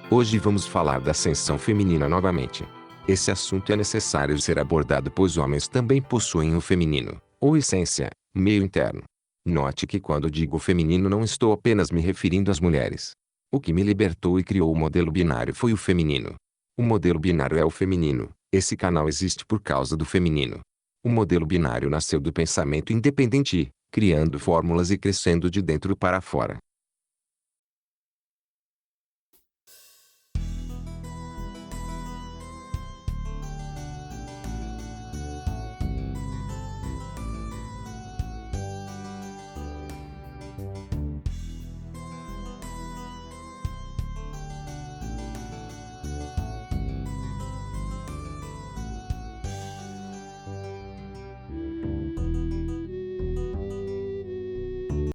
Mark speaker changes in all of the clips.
Speaker 1: Hoje vamos falar da ascensão feminina novamente. Esse assunto é necessário ser abordado pois homens também possuem o feminino, ou essência, meio interno. Note que quando digo feminino não estou apenas me referindo às mulheres. O que me libertou e criou o modelo binário foi o feminino. O modelo binário é o feminino, esse canal existe por causa do feminino. O modelo binário nasceu do pensamento independente, criando fórmulas e crescendo de dentro para fora.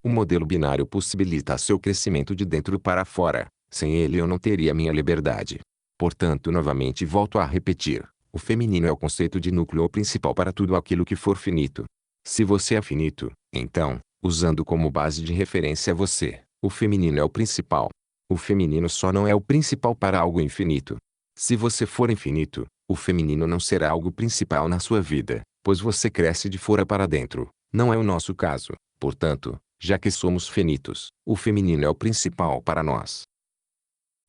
Speaker 1: O modelo binário possibilita seu crescimento de dentro para fora. Sem ele eu não teria minha liberdade. Portanto, novamente volto a repetir. O feminino é o conceito de núcleo principal para tudo aquilo que for finito. Se você é finito, então, usando como base de referência você, o feminino é o principal. O feminino só não é o principal para algo infinito. Se você for infinito, o feminino não será algo principal na sua vida, pois você cresce de fora para dentro. Não é o nosso caso. Portanto, já que somos finitos, o feminino é o principal para nós.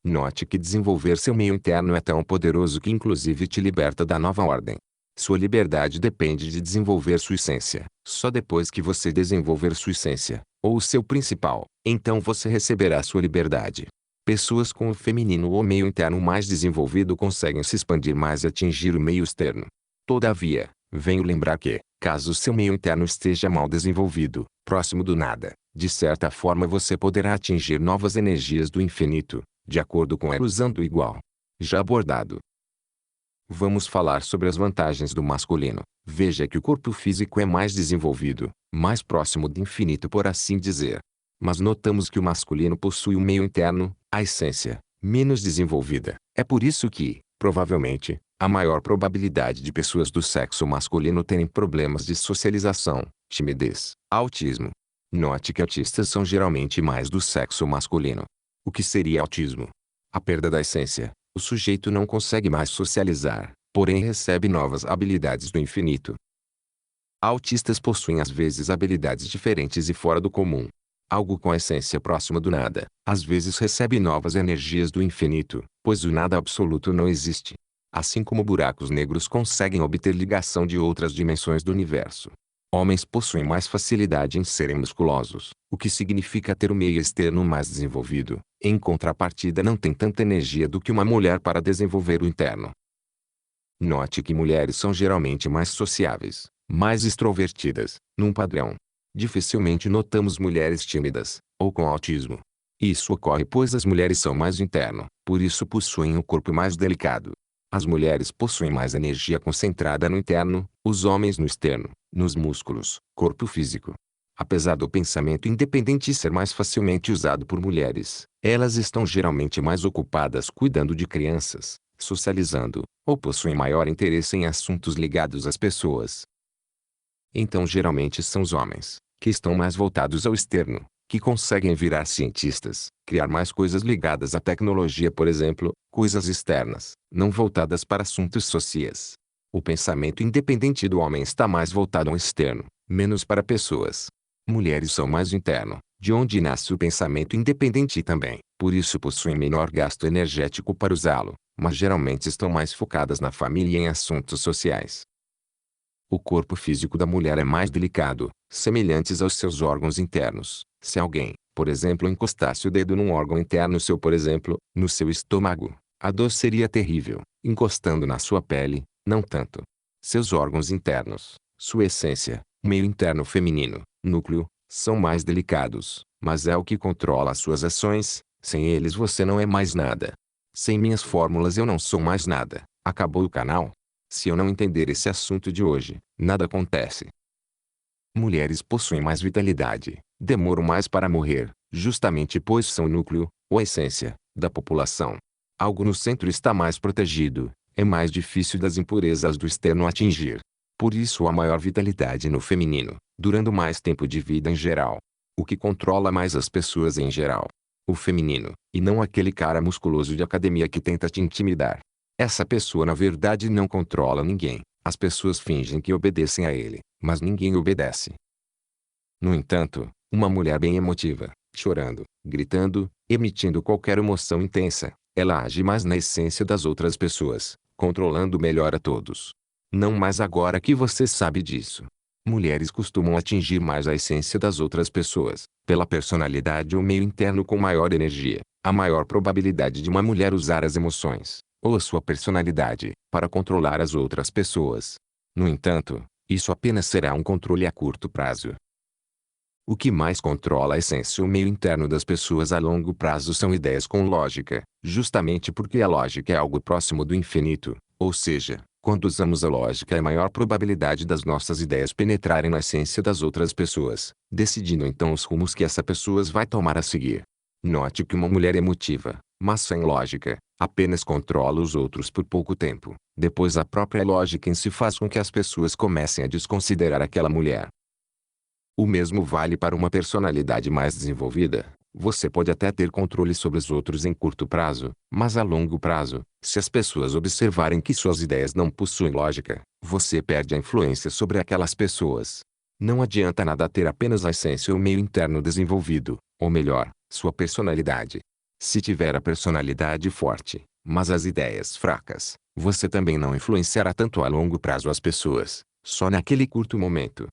Speaker 1: Note que desenvolver seu meio interno é tão poderoso que inclusive te liberta da nova ordem. Sua liberdade depende de desenvolver sua essência. Só depois que você desenvolver sua essência, ou o seu principal, então você receberá sua liberdade. Pessoas com o feminino ou meio interno mais desenvolvido conseguem se expandir mais e atingir o meio externo. Todavia, venho lembrar que, caso seu meio interno esteja mal desenvolvido, próximo do nada, de certa forma você poderá atingir novas energias do infinito, de acordo com ela usando o igual. Já abordado. Vamos falar sobre as vantagens do masculino. Veja que o corpo físico é mais desenvolvido, mais próximo do infinito por assim dizer. Mas notamos que o masculino possui um meio interno, a essência, menos desenvolvida. É por isso que, provavelmente, a maior probabilidade de pessoas do sexo masculino terem problemas de socialização, timidez, autismo. Note que autistas são geralmente mais do sexo masculino. O que seria autismo? A perda da essência. O sujeito não consegue mais socializar, porém recebe novas habilidades do infinito. Autistas possuem às vezes habilidades diferentes e fora do comum. Algo com a essência próxima do nada, às vezes recebe novas energias do infinito, pois o nada absoluto não existe. Assim como buracos negros conseguem obter ligação de outras dimensões do universo. Homens possuem mais facilidade em serem musculosos, o que significa ter o meio externo mais desenvolvido. Em contrapartida, não tem tanta energia do que uma mulher para desenvolver o interno. Note que mulheres são geralmente mais sociáveis, mais extrovertidas, num padrão. Dificilmente notamos mulheres tímidas, ou com autismo. Isso ocorre pois as mulheres são mais interno, por isso possuem um corpo mais delicado. As mulheres possuem mais energia concentrada no interno, os homens no externo, nos músculos, corpo físico. Apesar do pensamento independente ser mais facilmente usado por mulheres, elas estão geralmente mais ocupadas cuidando de crianças, socializando, ou possuem maior interesse em assuntos ligados às pessoas. Então geralmente são os homens, que estão mais voltados ao externo, que conseguem virar cientistas, criar mais coisas ligadas à tecnologia por exemplo, coisas externas, não voltadas para assuntos sociais. O pensamento independente do homem está mais voltado ao externo, menos para pessoas. Mulheres são mais interno, de onde nasce o pensamento independente também, por isso possuem menor gasto energético para usá-lo, mas geralmente estão mais focadas na família e em assuntos sociais. O corpo físico da mulher é mais delicado, semelhantes aos seus órgãos internos. Se alguém, por exemplo, encostasse o dedo num órgão interno seu, por exemplo, no seu estômago, a dor seria terrível. Encostando na sua pele, não tanto. Seus órgãos internos, sua essência, meio interno feminino, núcleo, são mais delicados, mas é o que controla as suas ações. Sem eles você não é mais nada. Sem minhas fórmulas eu não sou mais nada. Acabou o canal? Se eu não entender esse assunto de hoje, nada acontece. Mulheres possuem mais vitalidade, demoram mais para morrer, justamente pois são o núcleo, ou a essência, da população. Algo no centro está mais protegido, é mais difícil das impurezas do externo atingir. Por isso há maior vitalidade no feminino, durando mais tempo de vida em geral. O que controla mais as pessoas em geral. o feminino, e não aquele cara musculoso de academia que tenta te intimidar. Essa pessoa na verdade não controla ninguém. As pessoas fingem que obedecem a ele, mas ninguém obedece. No entanto, uma mulher bem emotiva, chorando, gritando, emitindo qualquer emoção intensa, ela age mais na essência das outras pessoas, controlando melhor a todos. Não mais agora que você sabe disso. Mulheres costumam atingir mais a essência das outras pessoas, pela personalidade ou meio interno com maior energia. A maior probabilidade de uma mulher usar as emoções, ou a sua personalidade, para controlar as outras pessoas. No entanto, isso apenas será um controle a curto prazo. O que mais controla a essência ou meio interno das pessoas a longo prazo são ideias com lógica, justamente porque a lógica é algo próximo do infinito, ou seja, quando usamos a lógica é maior probabilidade das nossas ideias penetrarem na essência das outras pessoas, decidindo então os rumos que essa pessoa vai tomar a seguir. Note que uma mulher emotiva, mas sem lógica, apenas controla os outros por pouco tempo. Depois a própria lógica em si faz com que as pessoas comecem a desconsiderar aquela mulher. O mesmo vale para uma personalidade mais desenvolvida. Você pode até ter controle sobre os outros em curto prazo, mas a longo prazo, se as pessoas observarem que suas ideias não possuem lógica, você perde a influência sobre aquelas pessoas. Não adianta nada ter apenas a essência ou meio interno desenvolvido, ou melhor, sua personalidade. Se tiver a personalidade forte, mas as ideias fracas, você também não influenciará tanto a longo prazo as pessoas, só naquele curto momento.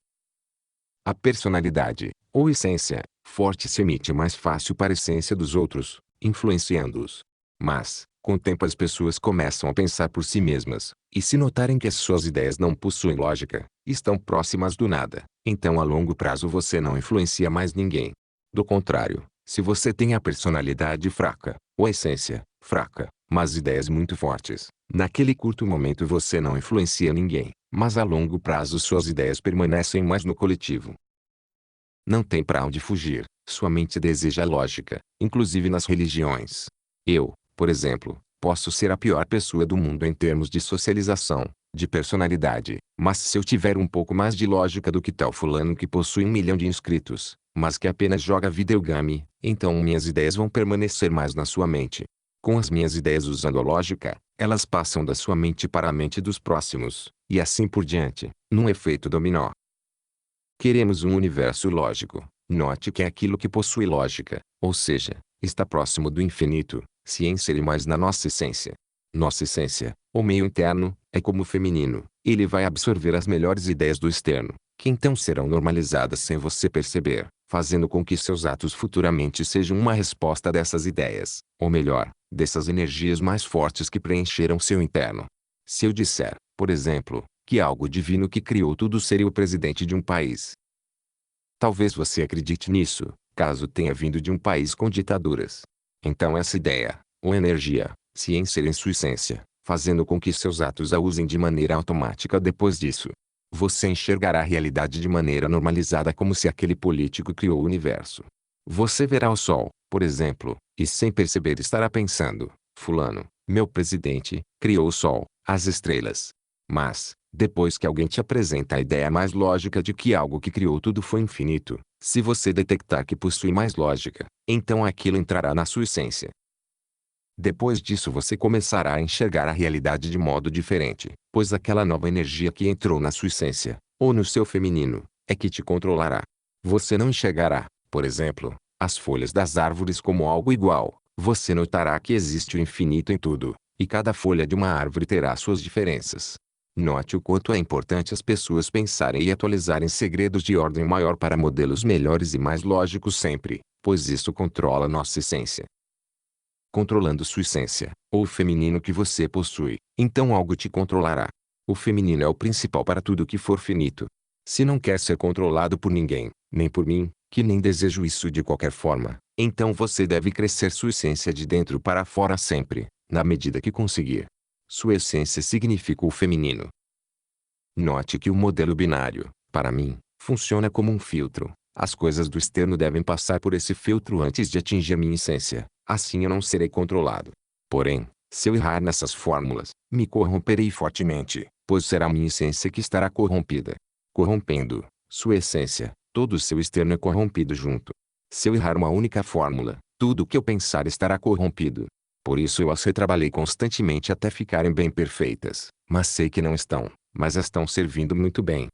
Speaker 1: A personalidade, ou essência, forte se emite mais fácil para a essência dos outros, influenciando-os. Mas, com o tempo as pessoas começam a pensar por si mesmas, e se notarem que as suas ideias não possuem lógica, estão próximas do nada, então a longo prazo você não influencia mais ninguém. Do contrário, se você tem a personalidade fraca, ou a essência fraca, mas ideias muito fortes, naquele curto momento você não influencia ninguém, mas a longo prazo suas ideias permanecem mais no coletivo. Não tem para onde fugir, sua mente deseja lógica, inclusive nas religiões. Eu, por exemplo, posso ser a pior pessoa do mundo em termos de socialização, de personalidade, mas se eu tiver um pouco mais de lógica do que tal fulano que possui 1 milhão de inscritos, mas que apenas joga videogame, então minhas ideias vão permanecer mais na sua mente. Com as minhas ideias usando a lógica, elas passam da sua mente para a mente dos próximos, e assim por diante, num efeito dominó. Queremos um universo lógico. Note que é aquilo que possui lógica, ou seja, está próximo do infinito, se insere mais na nossa essência. Nossa essência, ou meio interno, é como o feminino, ele vai absorver as melhores ideias do externo, que então serão normalizadas sem você perceber, fazendo com que seus atos futuramente sejam uma resposta dessas ideias, ou melhor, dessas energias mais fortes que preencheram seu interno. Se eu disser, por exemplo, que algo divino que criou tudo seria o presidente de um país. Talvez você acredite nisso, caso tenha vindo de um país com ditaduras. Então essa ideia, ou energia, se insere em sua essência, fazendo com que seus atos a usem de maneira automática depois disso. Você enxergará a realidade de maneira normalizada como se aquele político criou o universo. Você verá o sol, por exemplo, e sem perceber estará pensando, fulano, meu presidente, criou o sol, as estrelas. Mas, depois que alguém te apresenta a ideia mais lógica de que algo que criou tudo foi infinito, se você detectar que possui mais lógica, então aquilo entrará na sua essência. Depois disso você começará a enxergar a realidade de modo diferente, pois aquela nova energia que entrou na sua essência, ou no seu feminino, é que te controlará. Você não enxergará, por exemplo, as folhas das árvores como algo igual, você notará que existe o infinito em tudo, e cada folha de uma árvore terá suas diferenças. Note o quanto é importante as pessoas pensarem e atualizarem segredos de ordem maior para modelos melhores e mais lógicos sempre, pois isso controla nossa essência. Controlando sua essência, ou o feminino que você possui, então algo te controlará. O feminino é o principal para tudo que for finito. Se não quer ser controlado por ninguém, nem por mim, que nem desejo isso de qualquer forma, então você deve crescer sua essência de dentro para fora sempre, na medida que conseguir. Sua essência significa o feminino. Note que o modelo binário, para mim, funciona como um filtro. As coisas do externo devem passar por esse filtro antes de atingir minha essência, assim eu não serei controlado. Porém, se eu errar nessas fórmulas, me corromperei fortemente, pois será minha essência que estará corrompida. Corrompendo sua essência, todo o seu externo é corrompido junto. Se eu errar uma única fórmula, Tudo o que eu pensar estará corrompido. Por isso eu as retrabalhei constantemente até ficarem bem perfeitas. Mas sei que não estão, mas estão servindo muito bem.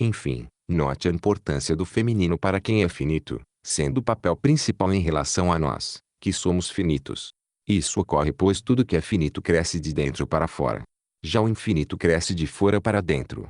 Speaker 1: Enfim, note a importância do feminino para quem é finito, sendo o papel principal em relação a nós, que somos finitos. Isso ocorre pois tudo que é finito cresce de dentro para fora. Já o infinito cresce de fora para dentro.